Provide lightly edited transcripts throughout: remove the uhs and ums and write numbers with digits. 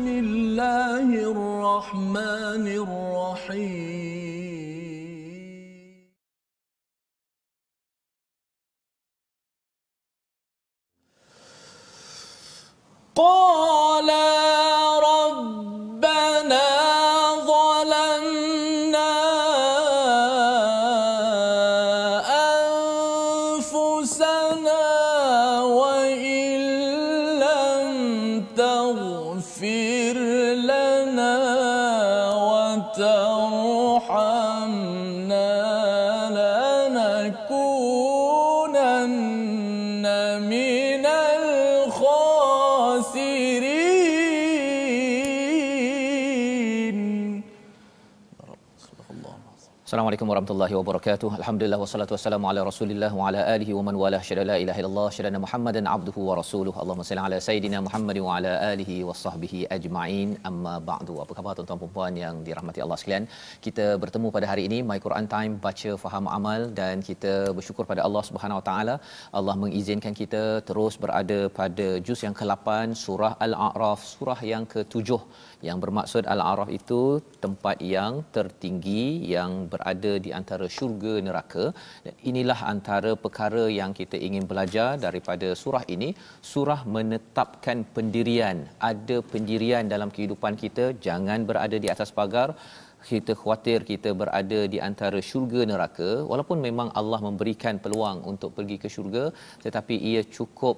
Bismillahirrahmanirrahim. Qala rabbana zalamna anfusana wa illam taghfir lana wa tarhamna lanakunanna minal khasirin. Assalamualaikum warahmatullahi wabarakatuh. Alhamdulillah wassalatu wassalamu ala Rasulillah wa ala alihi wa man walah. Syada la ilaha illallah, syada Muhammadan abduhu wa rasuluhu. Allahumma salli ala sayidina Muhammad wa ala alihi washabbihi ajma'in. Amma ba'du. Apa khabar tuan-tuan dan puan yang dirahmati Allah sekalian? Kita bertemu pada hari ini My Quran Time, baca faham amal, dan kita bersyukur pada Allah Subhanahu wa taala. Allah mengizinkan kita terus berada pada juz yang ke-8 surah Al-A'raf, surah yang ke-7, yang bermaksud Al-A'raf itu tempat yang tertinggi yang berada di antara syurga neraka. Dan inilah antara perkara yang kita ingin belajar daripada surah ini. Surah menetapkan pendirian, ada pendirian dalam kehidupan kita, jangan berada di atas pagar. Kita khawatir kita berada di antara syurga neraka, walaupun memang Allah memberikan peluang untuk pergi ke syurga, tetapi ia cukup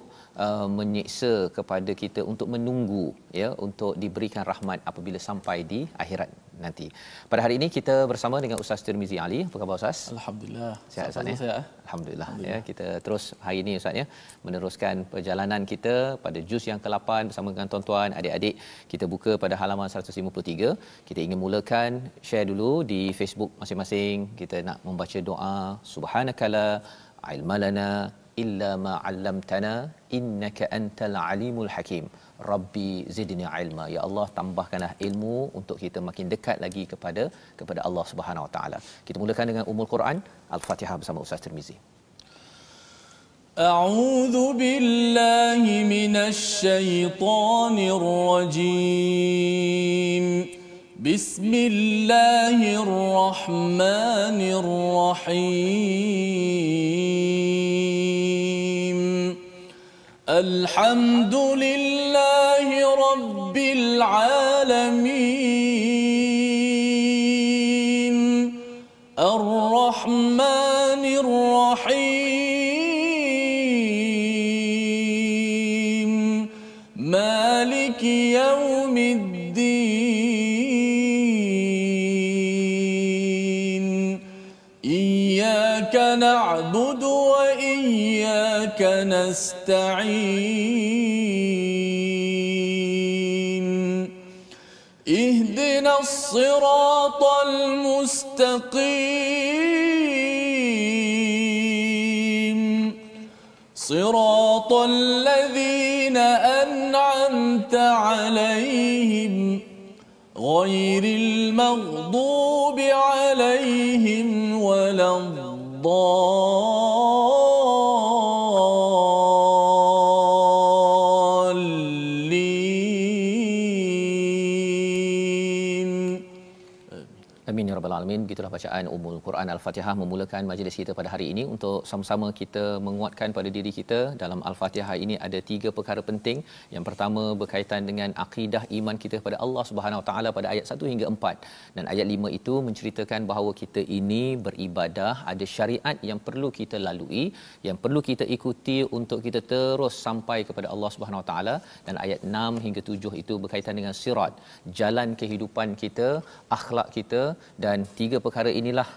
menyiksa kepada kita untuk menunggu, ya, untuk diberikan rahmat apabila sampai di akhirat nanti. Pada hari ini kita bersama dengan Ustaz Tirmizi Ali. Apa khabar Ustaz? Alhamdulillah. Sihat Ustaz ya? Alhamdulillah. Alhamdulillah. Ya, kita terus hari ini Ustaz ya meneruskan perjalanan kita pada juz yang ke-8 bersama dengan tuan-tuan, adik-adik. Kita buka pada halaman 153. Kita ingin mulakan share dulu di Facebook masing-masing. Kita nak membaca doa subhanakala ilma lana illa ma 'allamtana innaka antal alimul hakim. Rabbi zidni ilma. Ya Allah, tambahkanlah ilmu untuk kita makin dekat lagi kepada Allah Subhanahu wa taala. Kita mulakan dengan Ummul Quran Al-Fatihah bersama Ustaz Tirmizi. A'udzu billahi minasy syaithanir rajim. Bismillahirrahmanirrahim. Alhamdulillahi rabbil alamin. Ar-Rahmanir Rahim. Maliki yaumiddin. Iyyaka na'budu wa iyyaka nasta'in. اهدنا الصراط المستقيم صراط الذين أنعمت عليهم غير المغضوب عليهم ولا Amin ya rabbal alamin. Begitulah bacaan Ummul Quran Al-Fatihah memulakan majlis kita pada hari ini untuk sama-sama kita menguatkan pada diri kita. Dalam Al-Fatihah ini ada 3 perkara penting. Yang pertama berkaitan dengan akidah iman kita kepada Allah Subhanahu Wa Taala pada ayat 1 hingga 4. Dan ayat 5 itu menceritakan bahawa kita ini beribadah, ada syariat yang perlu kita lalui, yang perlu kita ikuti untuk kita terus sampai kepada Allah Subhanahu Wa Taala. Dan ayat 6 hingga 7 itu berkaitan dengan sirat, jalan kehidupan kita, akhlak kita. Dan 3 perkara inilah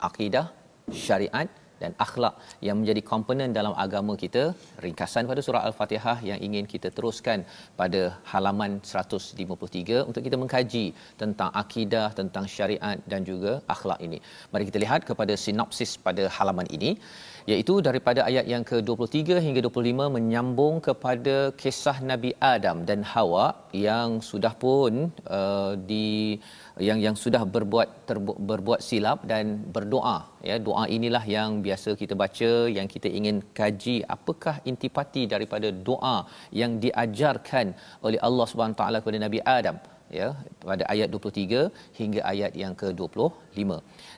akidah, syariat dan akhlak yang menjadi komponen dalam agama kita. Ringkasan pada surah Al-Fatihah yang ingin kita teruskan pada halaman 153 untuk kita mengkaji tentang akidah, tentang syariat dan juga akhlak ini. Mari kita lihat kepada sinopsis pada halaman ini, iaitu daripada ayat yang ke-23 hingga 25 menyambung kepada kisah Nabi Adam dan Hawa yang sudah pun yang sudah berbuat silap dan berdoa, ya. Doa inilah yang biasa kita baca, yang kita ingin kaji apakah intipati daripada doa yang diajarkan oleh Allah Subhanahu taala kepada Nabi Adam, ya, pada ayat 23 hingga ayat yang ke-25.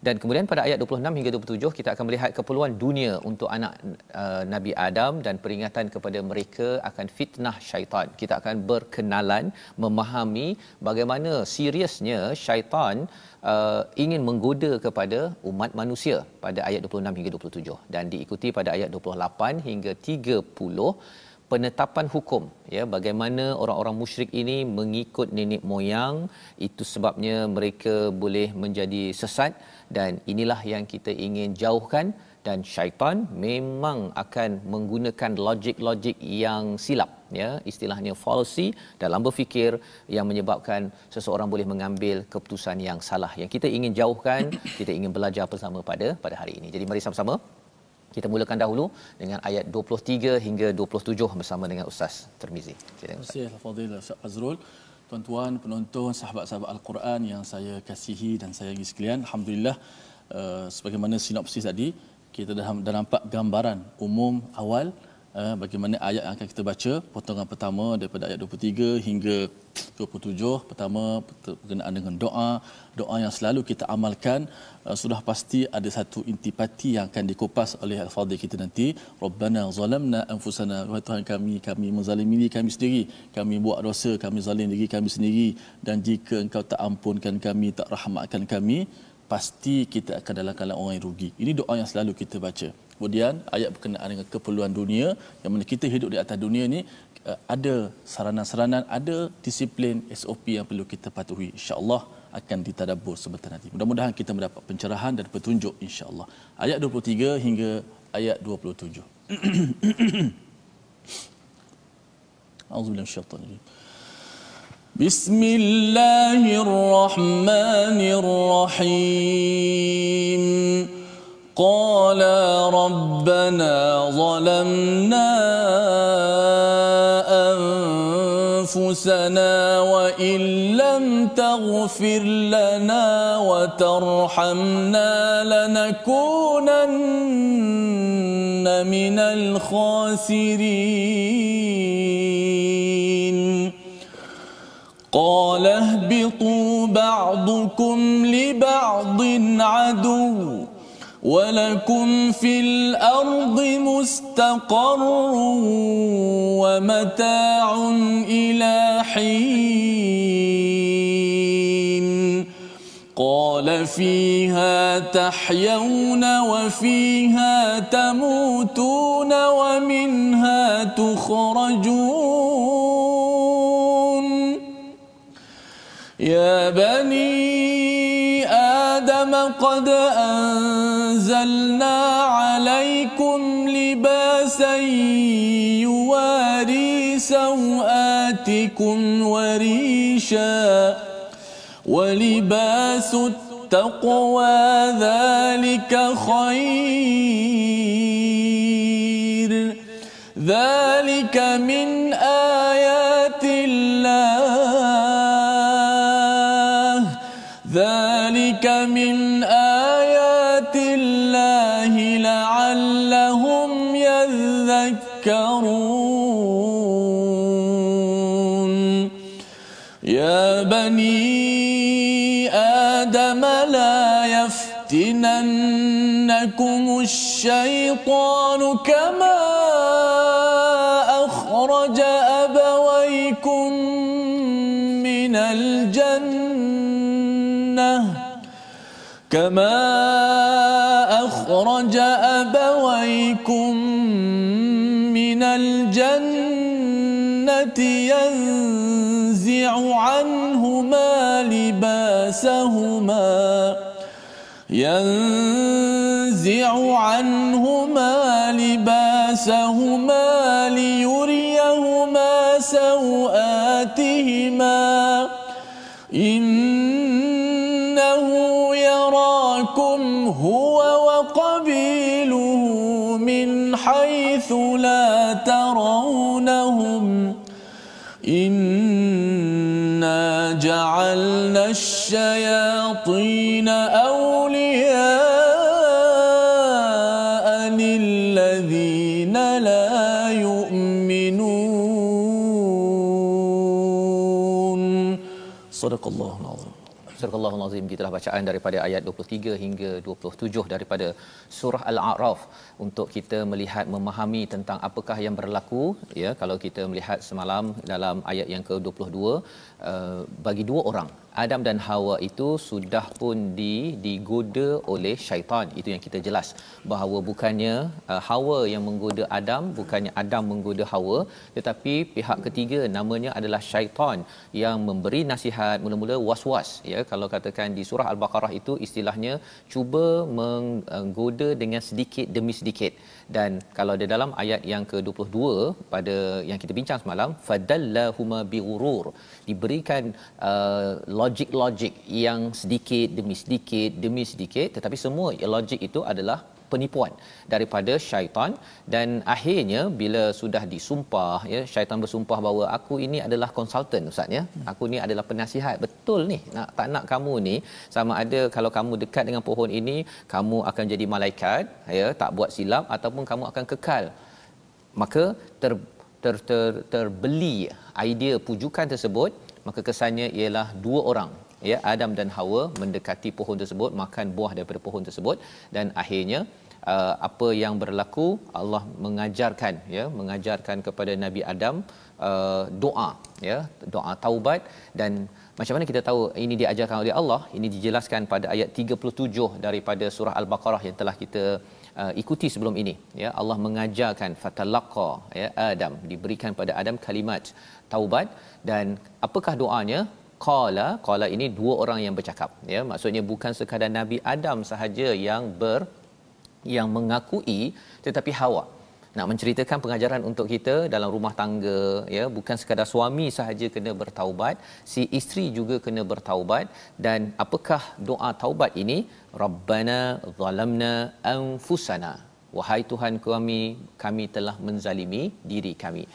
Dan kemudian pada ayat 26 hingga 27 kita akan melihat keperluan dunia untuk anak Nabi Adam dan peringatan kepada mereka akan fitnah syaitan. Kita akan berkenalan, memahami bagaimana seriusnya syaitan ingin menggoda kepada umat manusia pada ayat 26 hingga 27, dan diikuti pada ayat 28 hingga 30 penetapan hukum, ya, bagaimana orang-orang musyrik ini mengikut nenek moyang, itu sebabnya mereka boleh menjadi sesat, dan inilah yang kita ingin jauhkan. Dan syaitan memang akan menggunakan logik-logik yang silap, ya, istilahnya fallacy dalam berfikir, yang menyebabkan seseorang boleh mengambil keputusan yang salah, yang kita ingin jauhkan. Kita ingin belajar bersama pada hari ini. Jadi mari sama-sama kita mulakan dahulu dengan ayat 23 hingga 27 bersama dengan Ustaz Tirmizi. Terima kasih Al-Fadhil Ustaz Fazrul. Tuan-tuan penonton, sahabat-sahabat Al-Quran yang saya kasihi dan sayangi sekalian, alhamdulillah, sebagaimana sinopsis tadi, kita dah nampak gambaran umum awal bagaimana ayat yang akan kita baca. Potongan pertama daripada ayat 23 hingga 27, pertama berkenaan dengan doa yang selalu kita amalkan. Sudah pasti ada satu intipati yang akan dikupas oleh al-fadhil kita nanti. Rabbana zalamna anfusana, wahai Tuhan kami menzalimi diri kami sendiri, kami buat dosa, kami zalim diri kami sendiri, dan jika Engkau tak ampunkan kami, tak rahmatkan kami, pasti kita akan dalam keadaan orang yang rugi. Ini doa yang selalu kita baca. Kemudian ayat berkenaan dengan keperluan dunia, yang mana kita hidup di atas dunia ni ada saranan-saranan, ada disiplin SOP yang perlu kita patuhi. InsyaAllah akan ditadabbur sebentar nanti. Mudah-mudahan kita mendapat pencerahan dan petunjuk insya-Allah. Ayat 23 hingga ayat 27. A'udzubillahi minasyaitanir rajim. Bismillahirrahmanirrahim. Qala rabbana zalamna anfusana wa in lam taghfir lana wa tarhamna lanakunanna minal khasirin. قال اهبطوا بعضكم لبعض عدو ولكم في الأرض مستقر ومتاع إلى حين قال فيها تحيون وفيها تموتون ومنها تخرجون يا بني آدم قد أنزلنا عليكم لباسا يواري سوآتكم وريشا ولباس التقوى ذلك خير ذلك من آيات الله ذلك من آيات الله لعلهم يذكرون يا بني آدم لا يفتننكم الشيطان كما أخرج أبويكم من الجنة كما أخرج أبويكم من الجنة ينزع عنهما لباسهما ليريهما سوآتهما إنه يراكم هو وقبيله من حيث لا ترونهم إنا جعلنا الشياطين أولياء للذين لا يؤمنون. صدق الله العظيم. Surah Al-Azim, gitulah bacaan daripada ayat 23 hingga 27 daripada surah Al-A'raf untuk kita melihat memahami tentang apakah yang berlaku ya. Kalau kita melihat semalam dalam ayat yang ke-22, bagi dua orang Adam dan Hawa itu sudah pun digoda oleh syaitan. Itu yang kita jelas bahawa bukannya Hawa yang menggoda Adam, bukannya Adam menggoda Hawa, tetapi pihak ketiga namanya adalah syaitan yang memberi nasihat, mula-mula was-was ya. Kalau katakan di surah Al-Baqarah itu istilahnya cuba menggoda dengan sedikit demi sedikit. Dan kalau di dalam ayat yang ke-22 pada yang kita bincang semalam, fadallahuma bighurur, diberikan logik-logik yang sedikit demi sedikit, tetapi semua logik itu adalah penipuan daripada syaitan. Dan akhirnya bila sudah disumpah ya, syaitan bersumpah bahawa aku ini adalah konsultan ustaz ya, aku ni adalah penasihat, betul ni tak nak kamu ni, sama ada kalau kamu dekat dengan pohon ini kamu akan jadi malaikat ya, tak buat silap, ataupun kamu akan kekal. Maka terbeli idea pujukan tersebut, maka kesannya ialah dua orang ya, Adam dan Hawa mendekati pohon tersebut, makan buah daripada pohon tersebut, dan akhirnya apa yang berlaku, Allah mengajarkan kepada Nabi Adam doa ya, doa taubat. Dan macam mana kita tahu ini diajarkan oleh Allah? Ini dijelaskan pada ayat 37 daripada surah Al-Baqarah yang telah kita ikuti sebelum ini ya. Allah mengajarkan fatalaqa ya, Adam, diberikan pada Adam kalimat taubat. Dan apakah doanya? Qala ini dua orang yang bercakap ya, maksudnya bukan sekadar Nabi Adam sahaja yang mengakui, tetapi Hawa nak menceritakan pengajaran untuk kita dalam rumah tangga ya, bukan sekadar suami sahaja kena bertaubat, si isteri juga kena bertaubat. Dan apakah doa taubat ini? Rabbana zalamna anfusana, wahai Tuhan kami telah menzalimi diri kami.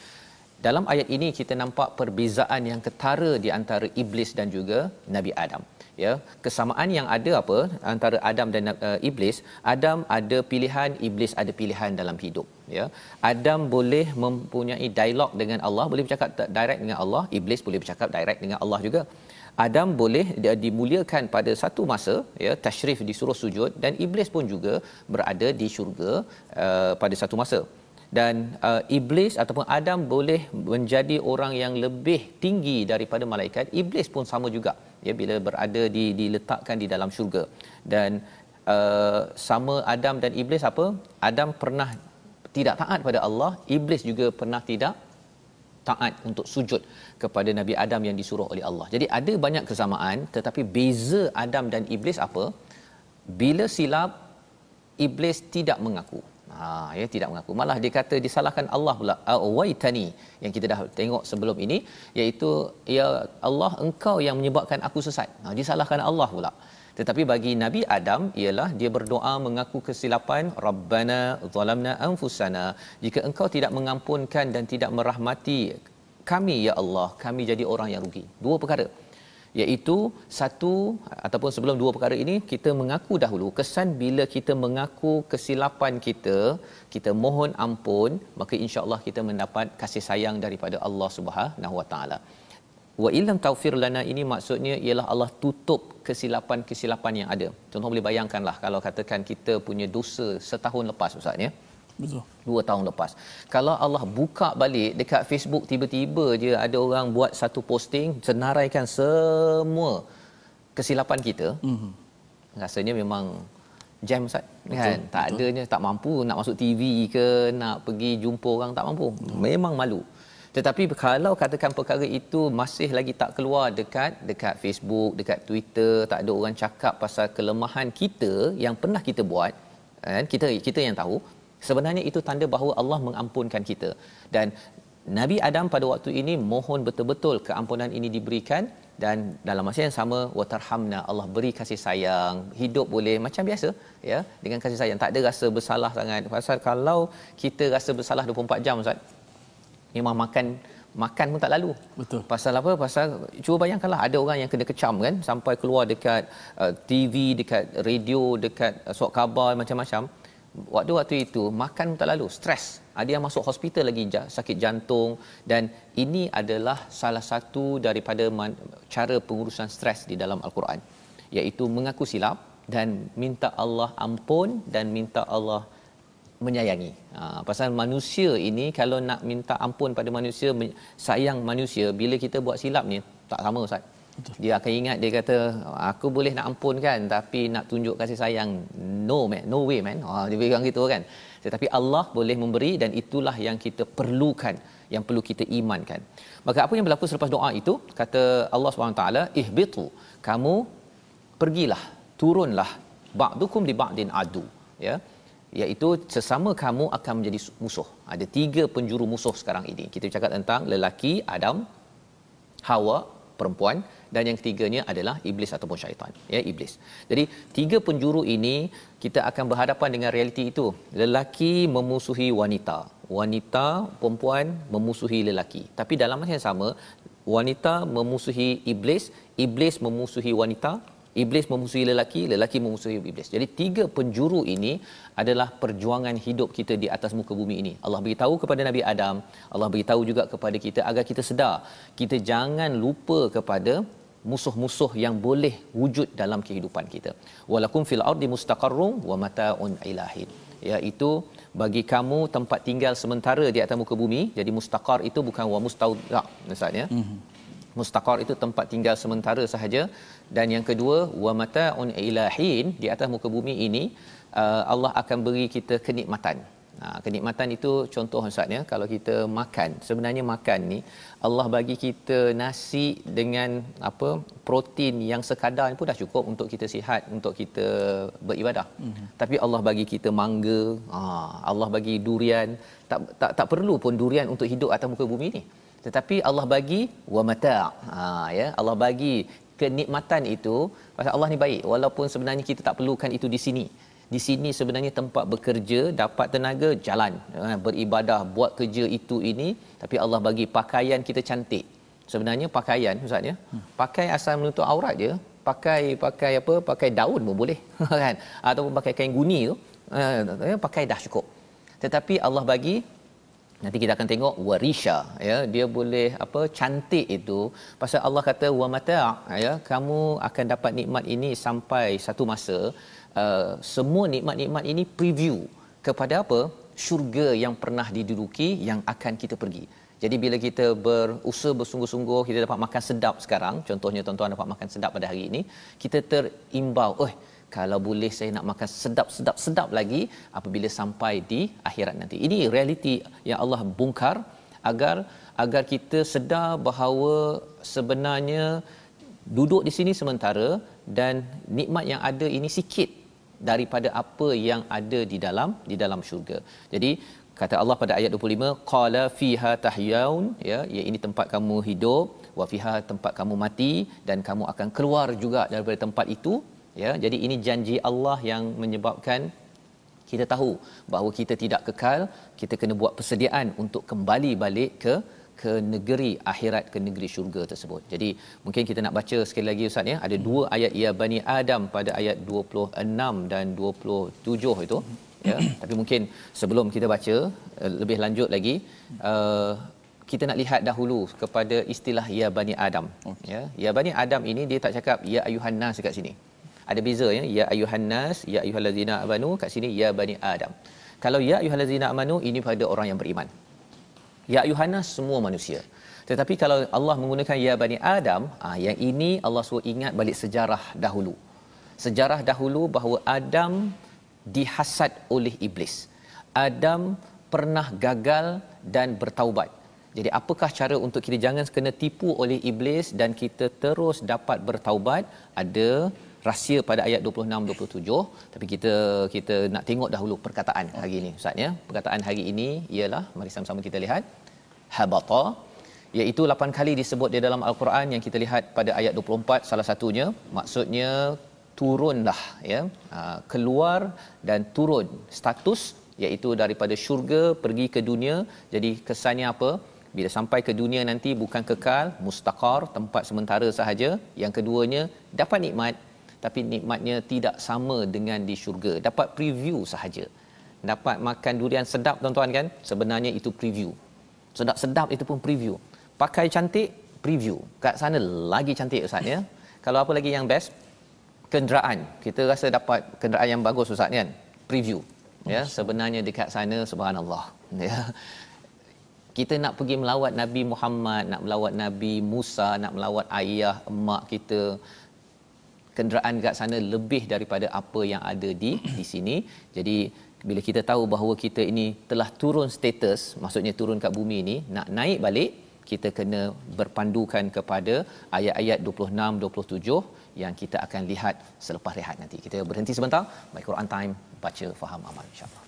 Dalam ayat ini kita nampak perbezaan yang ketara di antara iblis dan juga Nabi Adam ya. Kesamaan yang ada apa antara Adam dan iblis? Adam ada pilihan, iblis ada pilihan dalam hidup ya. Adam boleh mempunyai dialog dengan Allah, boleh bercakap direct dengan Allah, iblis boleh bercakap direct dengan Allah juga. Adam boleh dimuliakan pada satu masa ya, tashrif disuruh sujud, dan iblis pun juga berada di syurga pada satu masa. Dan iblis ataupun Adam boleh menjadi orang yang lebih tinggi daripada malaikat, iblis pun sama juga ya, bila berada diletakkan di dalam syurga. Dan sama Adam dan iblis apa? Adam pernah tidak taat pada Allah, iblis juga pernah tidak taat untuk sujud kepada Nabi Adam yang disuruh oleh Allah. Jadi ada banyak kesamaan, tetapi beza Adam dan iblis apa? Bila silap, iblis tidak mengaku. Tidak mengaku, malah dia kata disalahkan Allah pula, awaitani, yang kita dah tengok sebelum ini, iaitu ya Allah, engkau yang menyebabkan aku sesat. Disalahkan Allah pula. Tetapi bagi Nabi Adam ialah dia berdoa mengaku kesilapan, Rabbana zalamna anfusana, jika engkau tidak mengampunkan dan tidak merahmati kami ya Allah, kami jadi orang yang rugi. Dua perkara, iaitu satu, ataupun sebelum dua perkara ini kita mengaku dahulu. Kesan bila kita mengaku kesilapan kita mohon ampun, maka insya-Allah kita mendapat kasih sayang daripada Allah Subhanahu Wa Taala. Wa illam taufir lana, ini maksudnya ialah Allah tutup kesilapan-kesilapan yang ada. Contoh boleh bayangkanlah kalau katakan kita punya dosa setahun lepas ustaz ya. Betul. 2 tahun lepas. Kalau Allah buka balik dekat Facebook, tiba-tiba je ada orang buat satu posting senaraikan semua kesilapan kita. Rasanya memang jam ustaz kan. Tak adanya, tak mampu nak masuk TV ke, nak pergi jumpa orang tak mampu. Memang malu. Tetapi kalau katakan perkara itu masih lagi tak keluar dekat Facebook, dekat Twitter, tak ada orang cakap pasal kelemahan kita yang pernah kita buat, kan? Kita yang tahu, sebenarnya itu tanda bahawa Allah mengampunkan kita. Dan Nabi Adam pada waktu ini mohon betul-betul keampunan ini diberikan, dan dalam masa yang sama watarhamna, Allah beri kasih sayang, hidup boleh macam biasa ya, dengan kasih sayang, tak ada rasa bersalah sangat. Pasal kalau kita rasa bersalah 24 jam ustaz, memang makan makan pun tak lalu. Betul. Pasal apa? Pasal cuba bayangkanlah ada orang yang kena kecam kan sampai keluar dekat TV, dekat radio, dekat surat khabar macam-macam. Waktu itu makan pun tak lalu, stres. Ada yang masuk hospital lagi sakit jantung, dan ini adalah salah satu daripada cara pengurusan stres di dalam Al-Quran, iaitu mengaku silap dan minta Allah ampun dan minta Allah menyayangi. Pasal manusia ini kalau nak minta ampun pada manusia, sayang manusia, bila kita buat silap ni tak sama Ustaz. Betul. Dia akan ingat, dia kata aku boleh nak ampun kan, tapi nak tunjuk kasih sayang, no man, no way man. Dia bilang gitu kan. Tetapi Allah boleh memberi, dan itulah yang kita perlukan, yang perlu kita imankan. Maka apa yang berlaku selepas doa itu, kata Allah SWT, ihbitu, kamu pergilah, turunlah, ba'dukum li ba'din adu, ya, iaitu sesama kamu akan menjadi musuh. Ada 3 penjuru musuh sekarang ini. Kita cakap tentang lelaki Adam, Hawa perempuan, dan yang ketiganya adalah iblis ataupun syaitan, ya, iblis. Jadi 3 penjuru ini kita akan berhadapan dengan realiti itu. Lelaki memusuhi wanita, wanita perempuan memusuhi lelaki. Tapi dalam masa yang sama, wanita memusuhi iblis, iblis memusuhi wanita, iblis memusuhi lelaki, lelaki memusuhi iblis. Jadi 3 penjuru ini adalah perjuangan hidup kita di atas muka bumi ini. Allah beritahu kepada Nabi Adam, Allah beritahu juga kepada kita agar kita sedar, kita jangan lupa kepada musuh-musuh yang boleh wujud dalam kehidupan kita. Walakum fil ardi mustaqarrun wa mataun ilahin, iaitu bagi kamu tempat tinggal sementara di atas muka bumi. Jadi mustaqar itu bukan wa mustauda maksudnya. Mustaqar itu tempat tinggal sementara sahaja. Dan yang kedua, wa mataun ilahin, di atas muka bumi ini Allah akan beri kita kenikmatan. Kenikmatan itu contoh Ustaz, ya, kalau kita makan, sebenarnya makan ni Allah bagi kita nasi dengan apa, protein yang sekadar pun dah cukup untuk kita sihat, untuk kita beribadah. Tapi Allah bagi kita mangga, Allah bagi durian, tak perlu pun durian untuk hidup atas muka bumi ni. Tetapi Allah bagi wa mata', ya, Allah bagi kenikmatan itu. Pasal Allah ni baik, walaupun sebenarnya kita tak perlukan itu di sini. Di sini sebenarnya tempat bekerja, dapat tenaga, jalan, beribadah, buat kerja itu ini, tapi Allah bagi pakaian kita cantik. Sebenarnya pakaian Ustaz, ya, pakai asal menutup aurat je, pakai apa, pakai daun pun boleh kan, ataupun pakai kain guni tu, pakai dah cukup. Tetapi Allah bagi, nanti kita akan tengok warisha, ya, dia boleh apa, cantik itu. Pasal Allah kata wa mata', ya, kamu akan dapat nikmat ini sampai satu masa. Semua nikmat-nikmat ini preview kepada apa? Syurga yang pernah diduduki, yang akan kita pergi. Jadi bila kita berusaha bersungguh-sungguh, kita dapat makan sedap sekarang, contohnya tuan-tuan dapat makan sedap pada hari ini, kita terimbau, kalau boleh saya nak makan sedap lagi apabila sampai di akhirat nanti. Ini realiti yang Allah bongkar agar kita sedar bahawa sebenarnya duduk di sini sementara, dan nikmat yang ada ini sikit daripada apa yang ada di dalam syurga. Jadi kata Allah pada ayat 25, qala fiha tahyaun, ya, ini tempat kamu hidup, wa fiha tempat kamu mati, dan kamu akan keluar juga daripada tempat itu, ya. Jadi ini janji Allah yang menyebabkan kita tahu bahawa kita tidak kekal, kita kena buat persediaan untuk kembali balik ke negeri akhirat, ke negeri syurga tersebut. Jadi mungkin kita nak baca sekali lagi Ustaz, ya, ada 2 ayat ya Bani Adam pada ayat 26 dan 27 itu, ya. Tapi mungkin sebelum kita baca lebih lanjut lagi, kita nak lihat dahulu kepada istilah ya Bani Adam. Ya Bani Adam ini dia tak cakap ya ayuhan nas dekat sini. Ada beza, ya ayuhan nas, ya ayyuhallazina amanu, kat sini ya Bani Adam. Kalau ya ayyuhallazina amanu ini pada orang yang beriman. Ya ayuhannas semua manusia. Tetapi kalau Allah menggunakan ya Bani Adam, yang ini Allah suruh ingat balik sejarah dahulu. Sejarah dahulu bahawa Adam dihasad oleh iblis. Adam pernah gagal dan bertaubat. Jadi apakah cara untuk kita jangan kena tipu oleh iblis dan kita terus dapat bertaubat? Ada rahsia pada ayat 26-27. Tapi kita nak tengok dahulu perkataan hari ini Ustaz, ya. Perkataan hari ini ialah, mari sama-sama kita lihat, habata, iaitu 8 kali disebut di dalam Al-Quran. Yang kita lihat pada ayat 24 salah satunya, maksudnya turunlah, ya, keluar dan turun status, iaitu daripada syurga pergi ke dunia. Jadi kesannya apa? bila sampai ke dunia nanti bukan kekal, mustaqar, tempat sementara sahaja. Yang keduanya, dapat nikmat tapi nikmatnya tidak sama dengan di syurga. Dapat preview sahaja. Dapat makan durian sedap tuan-tuan kan? Sebenarnya itu preview. Sedap-sedap itu pun preview. Pakai cantik, preview. Kat sana lagi cantik Ustaz ya. Kalau apa lagi yang best? Kenderaan. Kita rasa dapat kenderaan yang bagus Ustaz kan? Preview. Ya, sebenarnya dekat sana subhanallah. Ya. Kita nak pergi melawat Nabi Muhammad, nak melawat Nabi Musa, nak melawat ayah, emak kita. Kenderaan dekat sana lebih daripada apa yang ada di sini. Jadi bila kita tahu bahawa kita ini telah turun status, maksudnya turun kat bumi ini, nak naik balik, kita kena berpandukan kepada ayat-ayat 26 27 yang kita akan lihat selepas rehat nanti. Kita berhenti sebentar. My Quran Time, baca faham amal insya-Allah.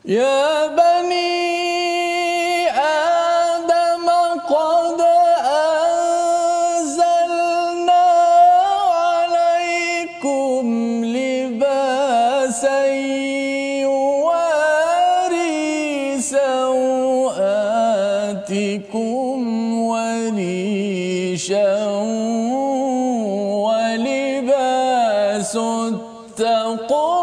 يا بني آدم قد أنزلنا عليكم لباسا يواري سوآتكم وريشا ولباس التقوى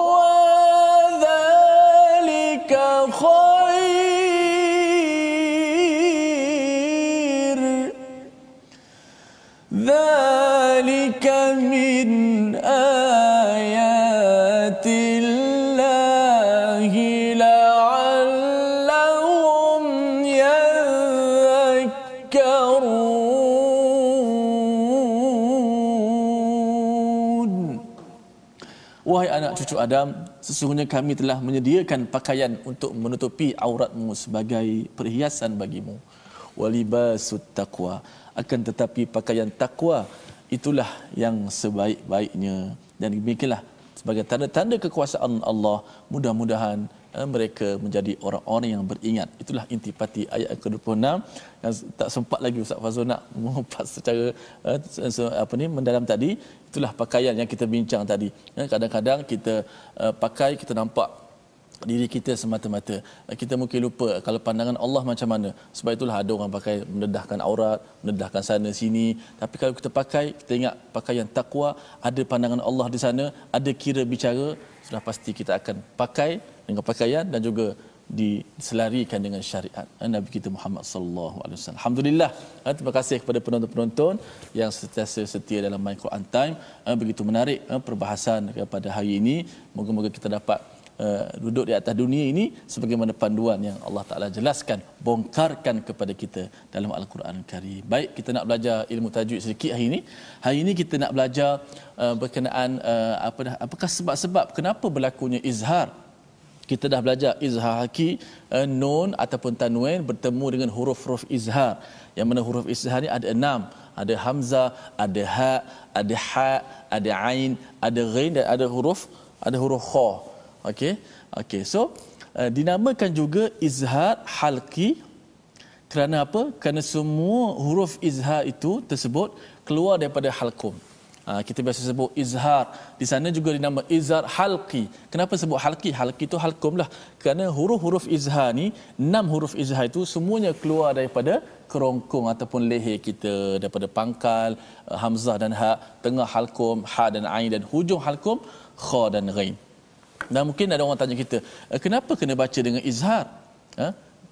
ذلك من آيات الله لعلهم يذكرون. Wahai anak cucu Adam, sesungguhnya kami telah menyediakan pakaian untuk menutupi auratmu sebagai perhiasan bagimu. Walibasut taqwa, akan tetapi pakaian takwa itulah yang sebaik-baiknya. Dan demikianlah sebagai tanda-tanda kekuasaan Allah, mudah-mudahan mereka menjadi orang-orang yang beringat. Itulah intipati ayat ke-26 yang tak sempat lagi Ustaz Fazrul nak mengupas secara mendalam tadi. Itulah pakaian yang kita bincang tadi. Kadang-kadang kita pakai, kita nampak diri kita semata-mata. Kita mungkin lupa kalau pandangan Allah macam mana. Sebab itulah ada orang pakai mendedahkan aurat, mendedahkan sana sini. Tapi kalau kita pakai, kita ingat pakaian takwa, ada pandangan Allah di sana, ada kira bicara, sudah pasti kita akan pakai dengan pakaian dan juga diselarikan dengan syariat Nabi kita Muhammad sallallahu alaihi wasallam. Alhamdulillah. Terima kasih kepada penonton-penonton yang sentiasa setia dalam My Quran Time. Begitu menarik perbahasan pada hari ini. Moga-moga kita dapat duduk di atas dunia ini sebagaimana panduan yang Allah Ta'ala jelaskan, bongkarkan kepada kita dalam Al-Quran Karim. Baik, kita nak belajar ilmu tajwid sedikit hari ini. Hari ini kita nak belajar berkenaan apakah sebab-sebab kenapa berlakunya izhar. Kita dah belajar izhar haki, nun ataupun tanwin bertemu dengan huruf-huruf izhar. Yang mana huruf izhar ni ada 6. Ada hamzah, ada ha, ada ha, ada ain, ada ghain dan ada huruf kha. Okey. So dinamakan juga izhar halqi kerana apa? Kerana semua huruf izhar itu tersebut keluar daripada halqum. Kita biasa sebut izhar. Di sana juga dinama izhar halqi. Kenapa sebut halqi? Halqi itu halqum lah. Kerana huruf-huruf izhar ni, 6 huruf izhar itu semuanya keluar daripada kerongkong ataupun leher kita, daripada pangkal hamzah dan ha, tengah halqum ha dan ain, dan hujung halqum kha dan ghain. Dan mungkin ada orang tanya kita, kenapa kena baca dengan izhar?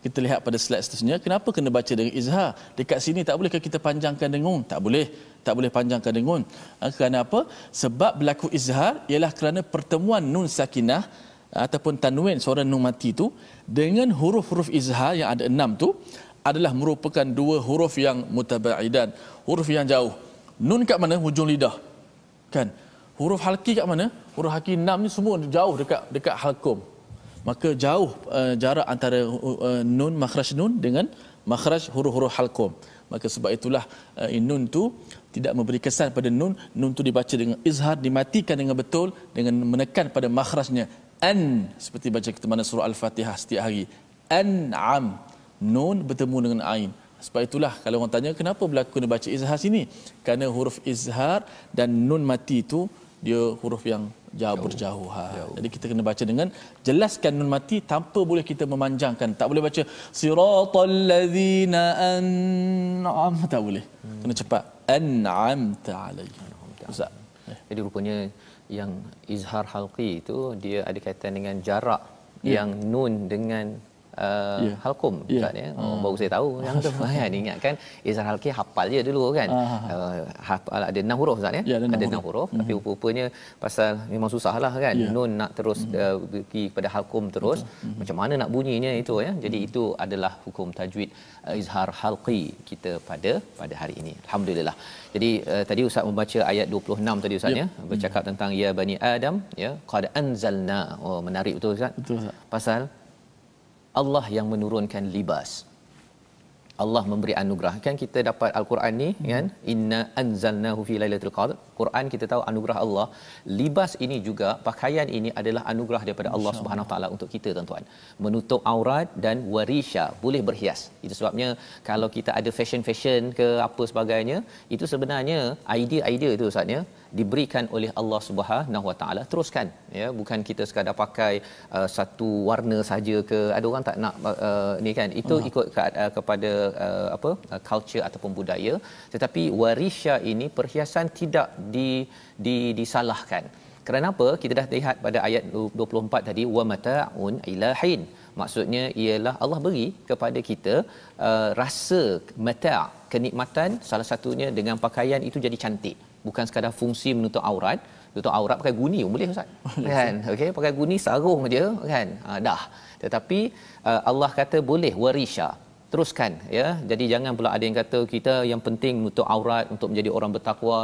Kita lihat pada slide seterusnya, kenapa kena baca dengan izhar? Dekat sini tak bolehkah kita panjangkan dengung? Tak boleh panjangkan dengung. Kerana apa? Sebab berlaku izhar ialah kerana pertemuan nun sakinah ataupun tanwin suara nun mati tu dengan huruf-huruf izhar yang ada 6 tu adalah merupakan 2 huruf yang mutabaidan, huruf yang jauh. Nun kat mana? Hujung lidah. Kan? huruf halqi kat mana? Huruf halqi 6 ni semua jauh dekat halqum. Maka jauh jarak antara nun, makhraj nun dengan makhraj huruf-huruf halqum. Maka sebab itulah nun tu tidak memberi kesan pada nun. Nun tu dibaca dengan izhar, dimatikan dengan betul dengan menekan pada makhrajnya. An, seperti baca kita mana surah Al-Fatihah setiap hari. An'am, nun bertemu dengan ain. Sebab itulah kalau orang tanya kenapa berlaku kena baca izhar sini? Kerana huruf izhar dan nun mati itu dia huruf yang berjauhan. Jadi kita kena baca dengan jelaskan nun mati tanpa boleh kita memanjangkan. Tak boleh baca siratal ladzina an'am, tak boleh. Kena cepat. An'amta alaihim. Ustaz. Jadi rupanya yang izhar halqi itu dia ada kaitan dengan jarak yang nun dengan halqum kan ya. Baru saya tahu yang tu kan, ingatkan izhar halqi hafal je dulu kan. Hafal ada 6 huruf Ustaz ya. Ada 6 huruf tapi rupanya pasal memang susahlah kan. Nun nak terus pergi kepada halqum terus. Macam mana nak bunyinya itu ya. Jadi itu adalah hukum tajwid izhar halqi kita pada hari ini. Alhamdulillah. Jadi tadi Ustaz membaca ayat 26 tadi Ustaz ya, bercakap tentang ya bani Adam ya qad anzalna. Oh menarik betul Ustaz. Betul Ustaz. Pasal Allah yang menurunkan libas. Allah memberi anugerah. Kan kita dapat al-Quran ni kan, inna anzalnahu fi lailatul qadr. Quran kita tahu anugerah Allah. Libas ini juga, pakaian ini adalah anugerah daripada Allah Subhanahu Wa Taala untuk kita tuan-tuan. Menutup aurat dan warisha, boleh berhias. Itu sebabnya kalau kita ada fashion ke apa sebagainya, itu sebenarnya idea itu Ustaz ya, diberikan oleh Allah Subhanahu Wa Taala. Teruskan ya, bukan kita sekadar pakai satu warna saja ke. Ada orang tak nak ni kan, itu ikut kepada culture ataupun budaya. Tetapi warisha ini perhiasan tidak disalahkan. Kerana apa? Kita dah lihat pada ayat 24 tadi, wa mata'un ilahin. Maksudnya ialah Allah beri kepada kita rasa mata', kenikmatan, salah satunya dengan pakaian itu jadi cantik. Bukan sekadar fungsi menutup aurat. Tutup aurat pakai guni pun boleh Ustaz. Kan? Okey, pakai guni sarung je kan. Dah. Tetapi Allah kata boleh warisha. Teruskan ya. Jadi jangan pula ada yang kata kita yang penting menutup aurat untuk menjadi orang bertakwa,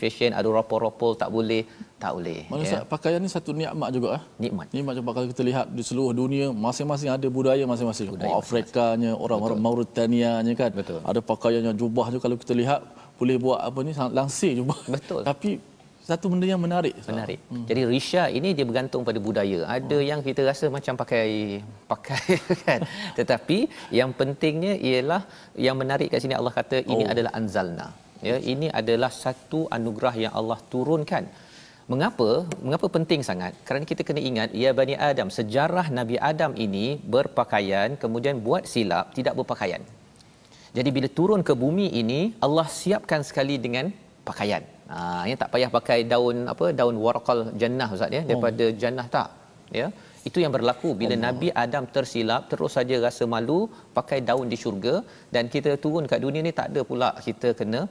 fashion ada rapor-rapor tak boleh. Tak boleh. Mana ya. Pakaian ni satu nikmat juga Nikmat. Nikmat juga kalau kita lihat di seluruh dunia masing-masing ada budaya masing-masing. Orang Afrikanya, orang Mauritanianya kan. Betul. Ada pakaian yang jubah je kalau kita lihat boleh buat apa ni sangat langsir jubah. Betul. Tapi satu benda yang menarik. Jadi risha ini dia bergantung pada budaya. Ada yang kita rasa macam pakai kan. Tetapi yang pentingnya ialah yang menarik kat sini Allah kata ini adalah anzalna. Ya, ini adalah satu anugerah yang Allah turunkan. Mengapa penting sangat? Kerana kita kena ingat ya bani Adam, sejarah Nabi Adam ini berpakaian kemudian buat silap tidak berpakaian. Jadi bila turun ke bumi ini Allah siapkan sekali dengan pakaian. Ya tak payah pakai daun warqal jannah Ustaz ya, daripada jannah tak. Ya. Itu yang berlaku bila Nabi Adam tersilap terus saja rasa malu pakai daun di syurga, dan kita turun kat dunia ni tak ada pula kita kena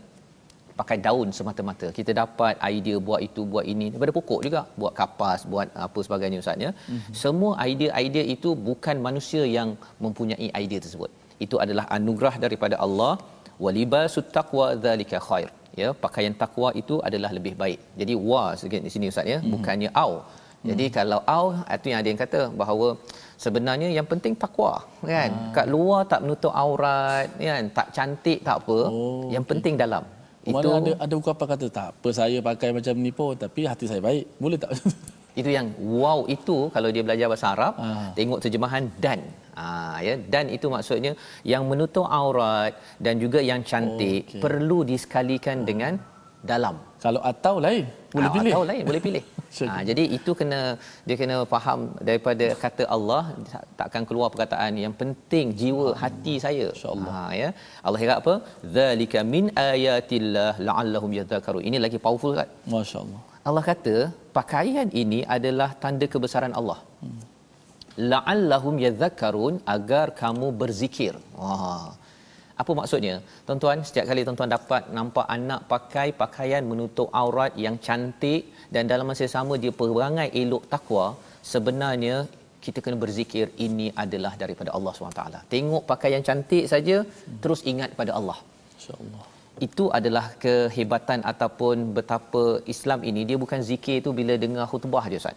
pakai daun semata-mata. Kita dapat idea buat itu buat ini daripada pokok juga, buat kapas, buat apa sebagainya Ustaz ya. Semua idea-idea itu bukan manusia yang mempunyai idea tersebut. Itu adalah anugerah daripada Allah. Walibasut taqwa dzalika khair. Ya, pakaian takwa itu adalah lebih baik. Jadi di sini Ustaz ya, bukannya au. Jadi kalau au, artinya ada yang kata bahawa sebenarnya yang penting takwa kan. Kat luar tak menutup aurat kan, tak cantik tak apa, yang penting dalam. Itu ada ungkapan kata tak apa saya pakai macam ni pun tapi hati saya baik. Boleh tak? Itu yang wow itu kalau dia belajar bahasa Arab, tengok terjemahan dan. Ya, dan itu maksudnya yang menutup aurat dan juga yang cantik perlu disekalikan dengan dalam. Kalau atau lain boleh pilih. Atau lain boleh pilih. Jadi itu dia kena faham daripada kata Allah, takkan keluar perkataan yang penting jiwa hati saya. Insya-Allah. Ya. Allah kata apa? Zalika min ayatillah la'allahum yadhakkarun. Ini lagi powerful kan? Masya-Allah. Allah kata pakaian ini adalah tanda kebesaran Allah. La'allahum yadhakkarun, agar kamu berzikir. Apa maksudnya? Tuan-tuan, setiap kali tuan-tuan dapat nampak anak pakai pakaian menutup aurat yang cantik dan dalam masa sama dia perangai elok takwa, sebenarnya kita kena berzikir ini adalah daripada Allah SWT. Tengok pakaian cantik saja terus ingat pada Allah. Insya-Allah. Itu adalah kehebatan ataupun betapa Islam ini, dia bukan zikir tu bila dengar khutbah je Ustaz.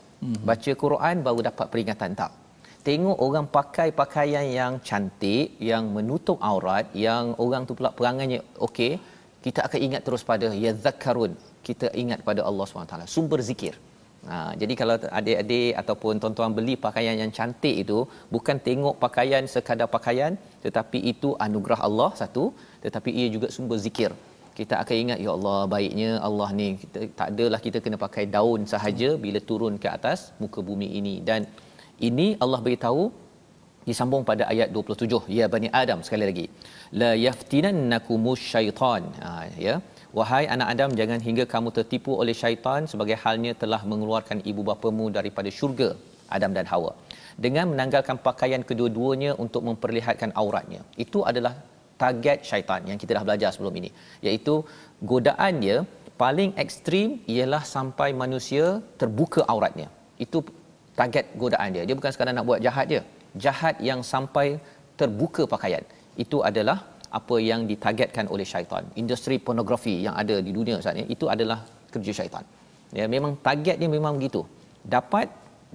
Baca Quran baru dapat peringatan, tak. Tengok orang pakai pakaian yang cantik, yang menutup aurat, yang orang tu pula perangainya okey, kita akan ingat terus pada yadhakkarun, kita ingat pada Allah SWT, sumber zikir. Jadi kalau adik-adik ataupun tuan-tuan beli pakaian yang cantik itu, bukan tengok pakaian sekadar pakaian, tetapi itu anugerah Allah satu, tetapi ia juga sumber zikir. Kita akan ingat, ya Allah, baiknya Allah ni, kita tak adalah kita kena pakai daun sahaja bila turun ke atas muka bumi ini. Dan ini Allah beritahu disambung pada ayat 27, ya Bani Adam, sekali lagi, la yaftinannakumus syaitan, ya, wahai anak Adam, jangan hingga kamu tertipu oleh syaitan sebagai halnya telah mengeluarkan ibu bapamu daripada syurga, Adam dan Hawa, dengan menanggalkan pakaian kedua-duanya untuk memperlihatkan auratnya. Itu adalah target syaitan yang kita dah belajar sebelum ini, iaitu godaan dia paling ekstrim ialah sampai manusia terbuka auratnya. Itu target godaan dia. Dia bukan sekadar nak buat jahat dia. Jahat yang sampai terbuka pakaian. Itu adalah apa yang ditargetkan oleh syaitan. Industri pornografi yang ada di dunia saat ini, itu adalah kerja syaitan. Ya, memang target dia memang begitu. Dapat,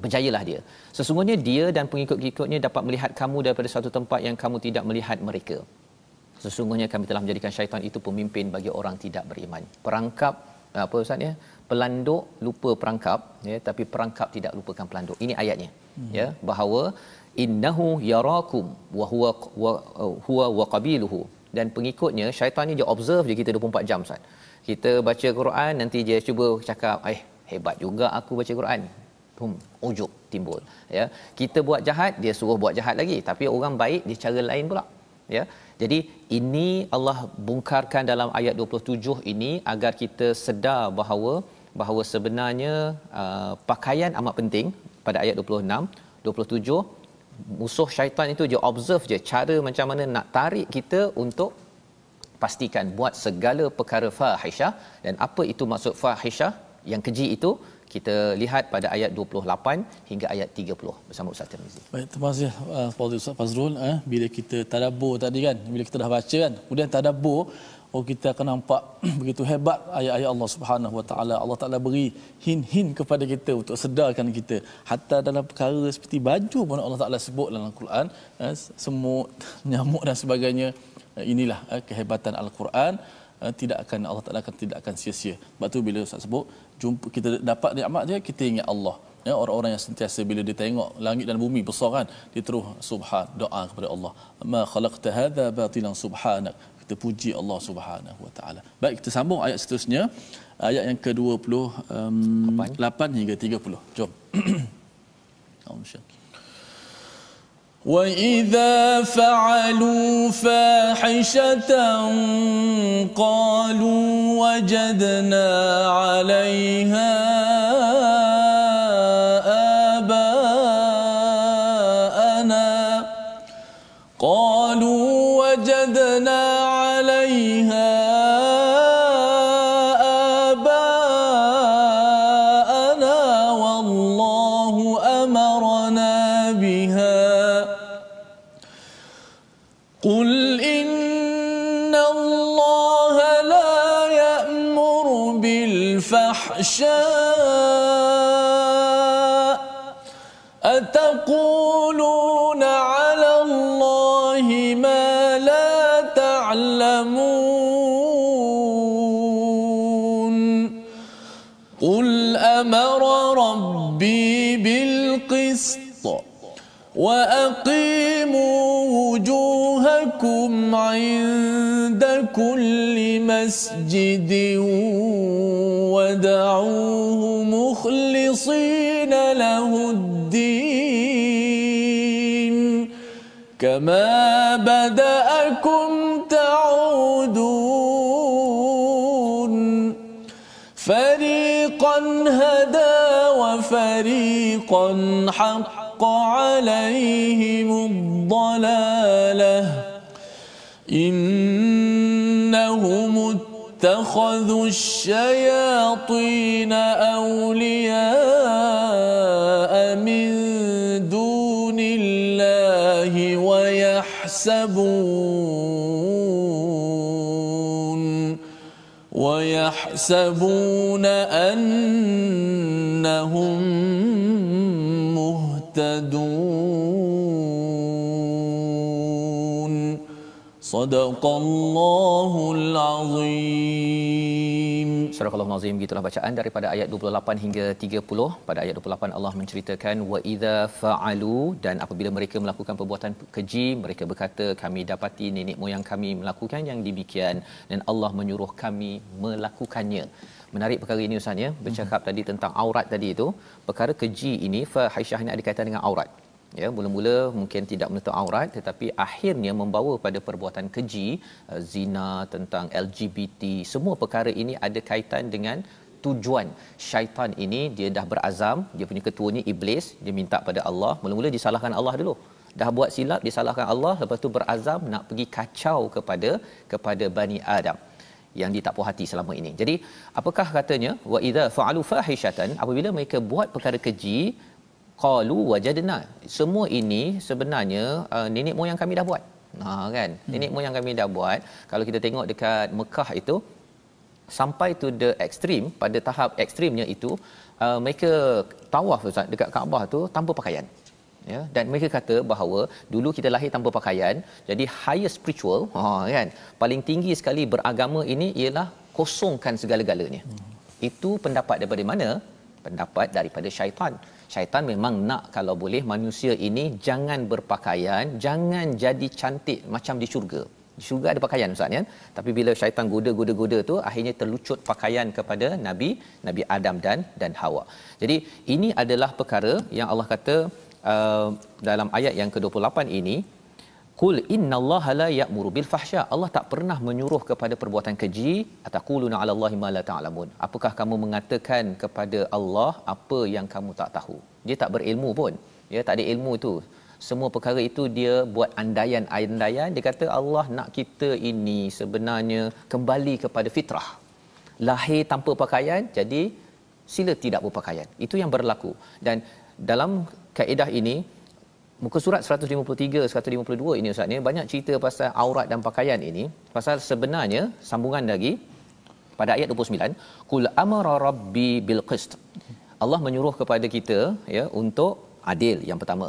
berjayalah dia. Sesungguhnya dia dan pengikut-pengikutnya dapat melihat kamu daripada satu tempat yang kamu tidak melihat mereka. Sesungguhnya kami telah menjadikan syaitan itu pemimpin bagi orang tidak beriman. Perangkap, apa Ustaz ya? Pelanduk lupa perangkap, ya, tapi perangkap tidak lupakan pelanduk. Ini ayatnya. Ya, bahawa innahu yarakum wa huwa wa qabiluhu, dan pengikutnya syaitan ni dia observe je kita 24 jam Ustaz. Kita baca Quran, nanti dia cuba cakap, hebat juga aku baca Quran. Ujub timbul, ya. Kita buat jahat, dia suruh buat jahat lagi, tapi orang baik dia cara lain pula, ya. Jadi ini Allah bongkarkan dalam ayat 27 ini agar kita sedar bahawa sebenarnya pakaian amat penting. Pada ayat 26, 27, musuh syaitan itu dia observe je cara macam mana nak tarik kita untuk pastikan buat segala perkara fahisyah. Dan apa itu maksud fahisyah yang keji itu? Kita lihat pada ayat 28 hingga ayat 30 bersama Ustaz Tirmizi. Baik, terima kasih Fadil Ustaz Fazrul. Bila kita tadabbur tadi kan, bila kita dah baca kan, kemudian tadabbur, kita akan nampak begitu hebat ayat-ayat Allah Subhanahu Wa Taala. Allah Taala beri hin-hin kepada kita untuk sedarkan kita. Hatta dalam perkara seperti baju pun Allah Taala sebut dalam Al-Quran, semut, nyamuk dan sebagainya. Inilah kehebatan Al-Quran. Allah Taala tidak akan sia-sia. Sebab tu bila Ustaz sebut, jumpa kita dapat nikmat dia, kita ingat Allah. Ya, orang-orang yang sentiasa bila dia tengok langit dan bumi besar kan, dia terus doa kepada Allah. Ma khalaqta hadza batilan subhanak. Kita puji Allah Subhanahu Wa Taala. Baik, kita sambung ayat seterusnya, ayat yang ke-28 hingga 30. Jom. وَإِذَا فَعَلُوا فَاحِشَةً قَالُوا وَجَدْنَا عَلَيْهَا آبَاءَنَا وَاللَّهُ أَمَرَنَا بِهَا قُلْ إِنَّ اللَّهَ لَا يَأْمُرُ بِالْفَحْشَاءِ أَتَقُولُونَ عَلَى اللَّهِ مَا لَا تَعْلَمُونَ قُلْ أَمَرَ رَبِّي بِالْقِسْطِ وَأَقِيمُوا وُجُوهَكُمْ عِندَ كُلِّ مَسْجِدٍ وَادْعُوهُ مُخْلِصِينَ لَهُ الدِّينَ كَمَا بَدَأَكُمْ تَعُودُونَ فَرِيقًا هَدَى وَفَرِيقًا حَقَّ عليهم الضلالة إنهم اتخذوا الشياطين أولياء من دون الله ويحسبون ويحسبون أنهم مهتدون صدق الله العظيم. Surah Al-Azim, gitulah bacaan daripada ayat 28 hingga 30. Pada ayat 28 Allah menceritakan wa idza fa'alu, dan apabila mereka melakukan perbuatan keji, mereka berkata kami dapati nenek moyang kami melakukan yang demikian dan Allah menyuruh kami melakukannya. Menarik perkara ini Ustaz ya, bercakap tadi tentang aurat tadi itu. Perkara keji ini fahisyah ini ada kaitan dengan aurat. Ya, mula-mula mungkin tidak menutup aurat tetapi akhirnya membawa pada perbuatan keji, zina, tentang LGBT. Semua perkara ini ada kaitan dengan tujuan. Syaitan ini dia dah berazam, dia punya ketuanya iblis, dia minta pada Allah, mula-mula disalahkan Allah dulu. Dah buat silap, disalahkan Allah, lepas tu berazam nak pergi kacau kepada Bani Adam yang dia tak puas hati selama ini. Jadi apakah katanya wa idza fa'alu fahishatan, apabila mereka buat perkara keji, qalu wajadna, semua ini sebenarnya nenek moyang kami dah buat. Kan, nenek moyang kami dah buat. Kalau kita tengok dekat Mekah itu sampai to the extreme, pada tahap ekstrimnya itu mereka tawaf Ustaz dekat Kaabah tu tanpa pakaian. Ya, dan mereka kata bahawa dulu kita lahir tanpa pakaian, jadi higher spiritual, kan, paling tinggi sekali beragama ini ialah kosongkan segala-galanya. Itu pendapat daripada mana? Pendapat daripada syaitan. Syaitan memang nak kalau boleh manusia ini jangan berpakaian, jangan jadi cantik macam di syurga. Di syurga ada pakaian Ustaz ya. Tapi bila syaitan goda tu akhirnya terlucut pakaian kepada Nabi Adam dan Hawa. Jadi ini adalah perkara yang Allah kata dalam ayat yang ke-28 ini, qul innallaha la ya'muru bil fahsya. Allah tak pernah menyuruh kepada perbuatan keji. Ataquluna 'ala Allahi ma la ta'lamun. Apakah kamu mengatakan kepada Allah apa yang kamu tak tahu? Dia tak berilmu pun. Ya, tak ada ilmu itu. Semua perkara itu dia buat andaian. Dia kata Allah nak kita ini sebenarnya kembali kepada fitrah. Lahir tanpa pakaian, jadi sila tidak berpakaian. Itu yang berlaku. Dan dalam kaedah ini, muka surat 153, 152 ini Ustaz ni banyak cerita pasal aurat dan pakaian ini. Pasal sebenarnya sambungan lagi pada ayat 29, qul amara rabbi bil qist. Allah menyuruh kepada kita ya untuk adil yang pertama.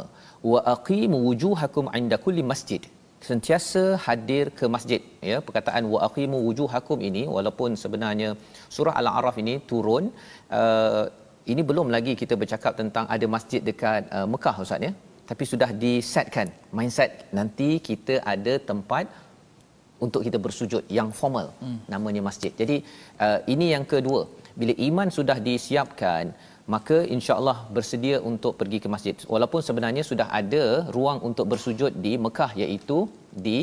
Wa aqimu wujuhakum 'inda kulli masjid. Sentiasa hadir ke masjid ya. Perkataan wa aqimu wujuhakum ini walaupun sebenarnya surah Al-A'raf ini turun ini belum lagi kita bercakap tentang ada masjid dekat Mekah Ustaz ya. Tapi sudah disetkan mindset nanti kita ada tempat untuk kita bersujud yang formal, namanya masjid. Jadi ini yang kedua, bila iman sudah disiapkan maka insya-Allah bersedia untuk pergi ke masjid. Walaupun sebenarnya sudah ada ruang untuk bersujud di Mekah iaitu di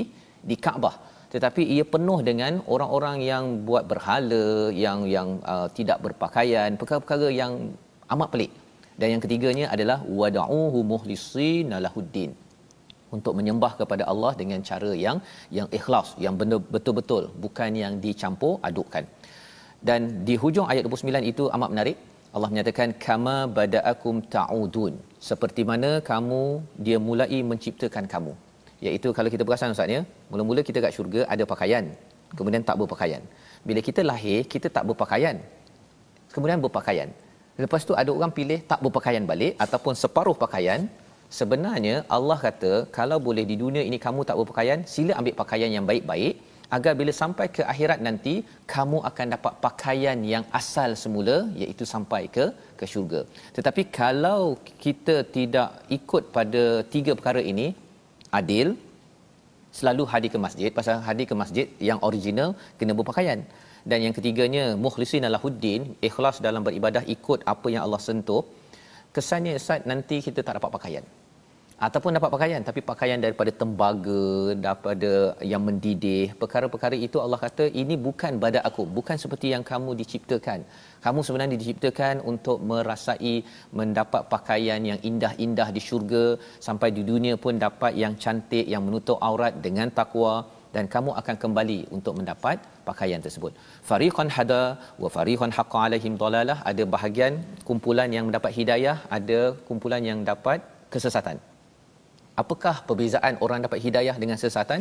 Kaabah, tetapi ia penuh dengan orang-orang yang buat berhala, yang tidak berpakaian, perkara-perkara yang amat pelik. Dan yang ketiganya adalah wada'uhu mukhlisina lahuddin, untuk menyembah kepada Allah dengan cara yang ikhlas, yang betul-betul, bukan yang dicampur adukkan. Dan di hujung ayat 29 itu amat menarik. Allah menyatakan kama bada'akum ta'udun, seperti mana kamu dia mulai menciptakan kamu. Iaitu kalau kita perasan Ustaz ya, mula-mula kita kat syurga ada pakaian, kemudian tak berpakaian. Bila kita lahir kita tak berpakaian, kemudian berpakaian. Lepas tu ada orang pilih tak berpakaian balik ataupun separuh pakaian. Sebenarnya Allah kata kalau boleh di dunia ini kamu tak berpakaian, sila ambil pakaian yang baik-baik agar bila sampai ke akhirat nanti kamu akan dapat pakaian yang asal semula, iaitu sampai ke syurga. Tetapi kalau kita tidak ikut pada tiga perkara ini, adil, selalu hadir ke masjid, pasal hadir ke masjid yang original kena berpakaian. Dan yang ketiganya mukhlisina lahuddin, ikhlas dalam beribadah, ikut apa yang Allah sentuh. Kesannya Ustaz nanti kita tak dapat pakaian, ataupun dapat pakaian tapi pakaian daripada tembaga, daripada yang mendidih. Perkara-perkara itu Allah kata ini bukan badan aku, bukan seperti yang kamu diciptakan. Kamu sebenarnya diciptakan untuk merasai mendapat pakaian yang indah-indah di syurga, sampai di dunia pun dapat yang cantik, yang menutup aurat dengan takwa, dan kamu akan kembali untuk mendapat pakaian tersebut. Fariqan hada wa fariqan haqqa alaihim dalalah, ada bahagian kumpulan yang mendapat hidayah, ada kumpulan yang dapat kesesatan. Apakah perbezaan orang dapat hidayah dengan sesatan?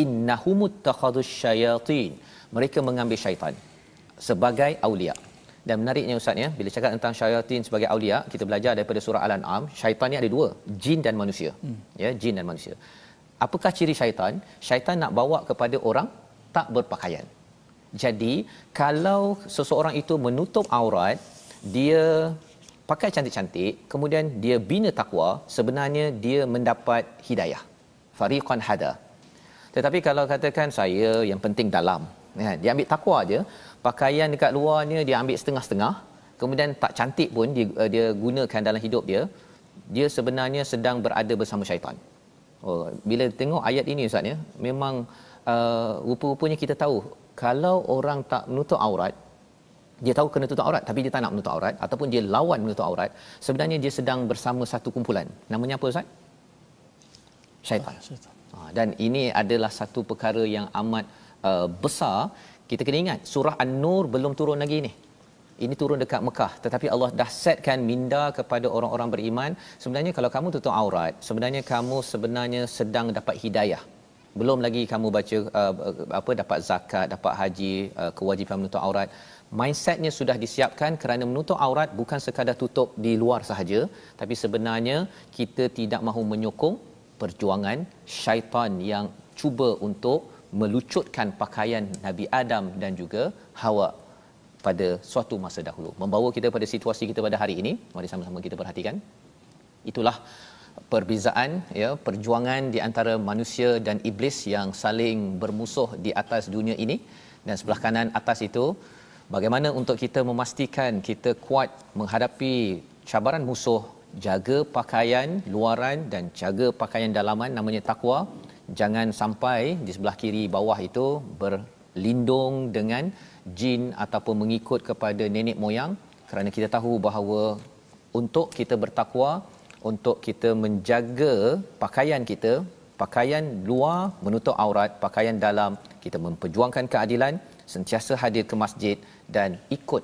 Innahumut takhadus syayatin, mereka mengambil syaitan. sebagai aulia. Dan menariknya ustaz ya, bila cakap tentang syaitan sebagai aulia, kita belajar daripada surah Al-An'am, syaitan ni ada dua, jin dan manusia. Ya, jin dan manusia. Apakah ciri syaitan? Syaitan nak bawa kepada orang tak berpakaian. Jadi kalau seseorang itu menutup aurat, dia pakai cantik-cantik, kemudian dia bina takwa, sebenarnya dia mendapat hidayah. Fariqan hada. Tetapi kalau katakan saya yang penting dalam, kan, dia ambil takwa aja, pakaian dekat luarnya dia ambil setengah-setengah, kemudian tak cantik pun dia gunakan dalam hidup dia, dia sebenarnya sedang berada bersama syaitan. Oh, bila tengok ayat ini ustaz ya, memang rupa-rupanya kita tahu kalau orang tak menutup aurat, dia tahu kena tutup aurat tapi dia tak nak menutup aurat, ataupun dia lawan menutup aurat, sebenarnya dia sedang bersama satu kumpulan. Namanya apa ustaz? Syaitan. Dan ini adalah satu perkara yang amat besar. Kita kena ingat surah An-Nur belum turun lagi ni. Ini turun dekat Mekah, tetapi Allah dah setkan minda kepada orang-orang beriman. Sebenarnya kalau kamu tutup aurat, sebenarnya kamu sedang dapat hidayah. Belum lagi kamu baca dapat zakat, dapat haji, kewajipan menutup aurat. Mindsetnya sudah disiapkan, kerana menutup aurat bukan sekadar tutup di luar sahaja, tapi sebenarnya kita tidak mahu menyokong perjuangan syaitan yang cuba untuk melucutkan pakaian Nabi Adam dan juga Hawa pada suatu masa dahulu. Membawa kita pada situasi kita pada hari ini. Mari sama-sama kita perhatikan. Itulah perbezaan ya, perjuangan di antara manusia dan iblis yang saling bermusuh di atas dunia ini. Dan sebelah kanan atas itu, bagaimana untuk kita memastikan kita kuat menghadapi cabaran musuh, jaga pakaian luaran dan jaga pakaian dalaman, namanya takwa. Jangan sampai di sebelah kiri bawah itu berlindung dengan jin ataupun mengikut kepada nenek moyang, kerana kita tahu bahawa untuk kita bertakwa, untuk kita menjaga pakaian kita, pakaian luar menutup aurat, pakaian dalam kita memperjuangkan keadilan, sentiasa hadir ke masjid dan ikut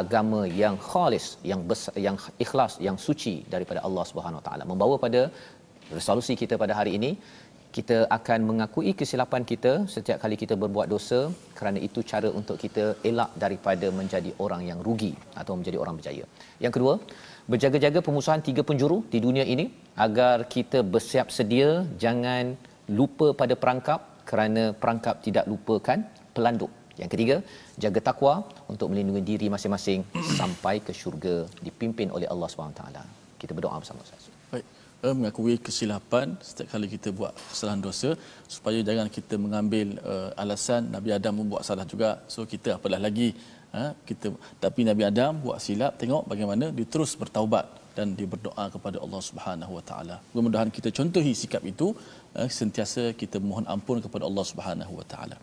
agama yang khalis, yang ikhlas, yang suci daripada Allah Subhanahu Wa Taala. Membawa pada resolusi kita pada hari ini, kita akan mengakui kesilapan kita setiap kali kita berbuat dosa, kerana itu cara untuk kita elak daripada menjadi orang yang rugi atau menjadi orang berjaya. Yang kedua, berjaga-jaga pemusuhan tiga penjuru di dunia ini agar kita bersiap sedia, jangan lupa pada perangkap, kerana perangkap tidak lupakan pelanduk. Yang ketiga, jaga takwa untuk melindungi diri masing-masing sampai ke syurga dipimpin oleh Allah SWT. Kita berdoa bersama Ustaz. Baik, mengakui kesilapan setiap kali kita buat kesalahan dosa, supaya jangan kita mengambil alasan Nabi Adam membuat salah juga, so kita apalah lagi kita. Tapi Nabi Adam buat silap, tengok bagaimana dia terus bertaubat dan dia berdoa kepada Allah Subhanahu Wa Taala. Mudah-mudahan kita contohi sikap itu, sentiasa kita mohon ampun kepada Allah Subhanahu Wa Taala.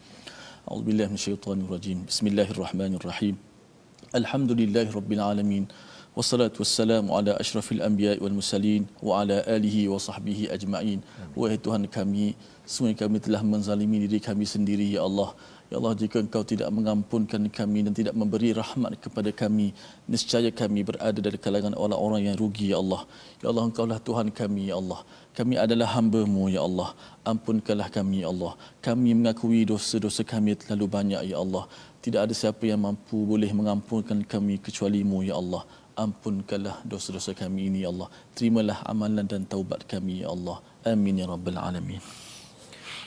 A'udzubillahi minasyaitonirrajim. Bismillahirrahmanirrahim. Alhamdulillahirabbil alamin. Wassalatu wassalamu ala asyrafil anbiya'i wal mursalin wa ala alihi wa sahbihi ajma'in. Wahai Tuhan kami, sungguh kami telah menzalimi diri kami sendiri ya Allah. Ya Allah, jika Engkau tidak mengampunkan kami dan tidak memberi rahmat kepada kami, niscaya kami berada dari kalangan orang-orang yang rugi ya Allah. Ya Allah, Engkaulah Tuhan kami ya Allah. Kami adalah hamba-Mu ya Allah. Ampunkanlah kami ya Allah. Kami mengakui dosa-dosa kami terlalu banyak ya Allah. Tidak ada siapa yang mampu boleh mengampunkan kami kecuali-Mu ya Allah. Ampunkanlah dosa-dosa kami ini ya Allah. Terimalah amalan dan taubat kami ya Allah. Amin ya rabbal alamin.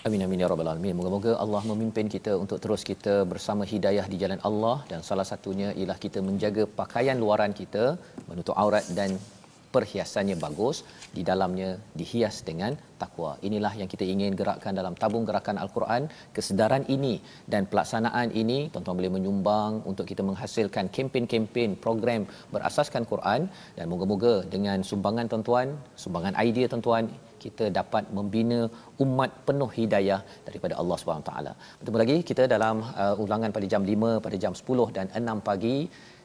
Amin amin ya rabbal alamin. Moga-moga Allah memimpin kita untuk terus kita bersama hidayah di jalan Allah, dan salah satunya ialah kita menjaga pakaian luaran kita menutup aurat dan perhiasannya bagus, di dalamnya dihias dengan takwa. Inilah yang kita ingin gerakkan dalam tabung gerakan Al-Quran. Kesedaran ini dan pelaksanaan ini, tuan-tuan boleh menyumbang untuk kita menghasilkan kempen-kempen program berasaskan Quran, dan moga-moga dengan sumbangan tuan-tuan, sumbangan idea tuan-tuan, kita dapat membina umat penuh hidayah daripada Allah SWT. Bertemu lagi kita dalam ulangan pada jam 5, pada jam 10 dan 6 pagi.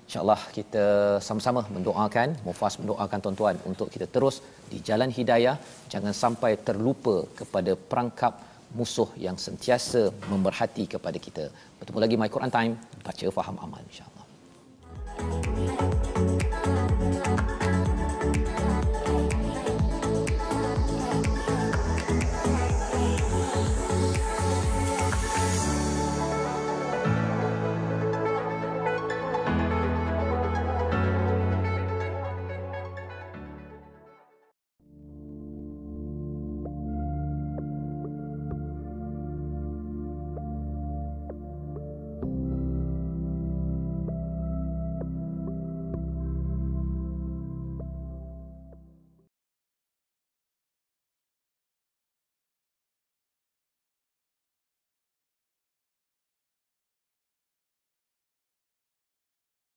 InsyaAllah kita sama-sama mendoakan, Mufas mendoakan tuan-tuan untuk kita terus di jalan hidayah, jangan sampai terlupa kepada perangkap musuh yang sentiasa memerhati kepada kita. Bertemu lagi My Quran Time, baca, faham, amal, insyaAllah.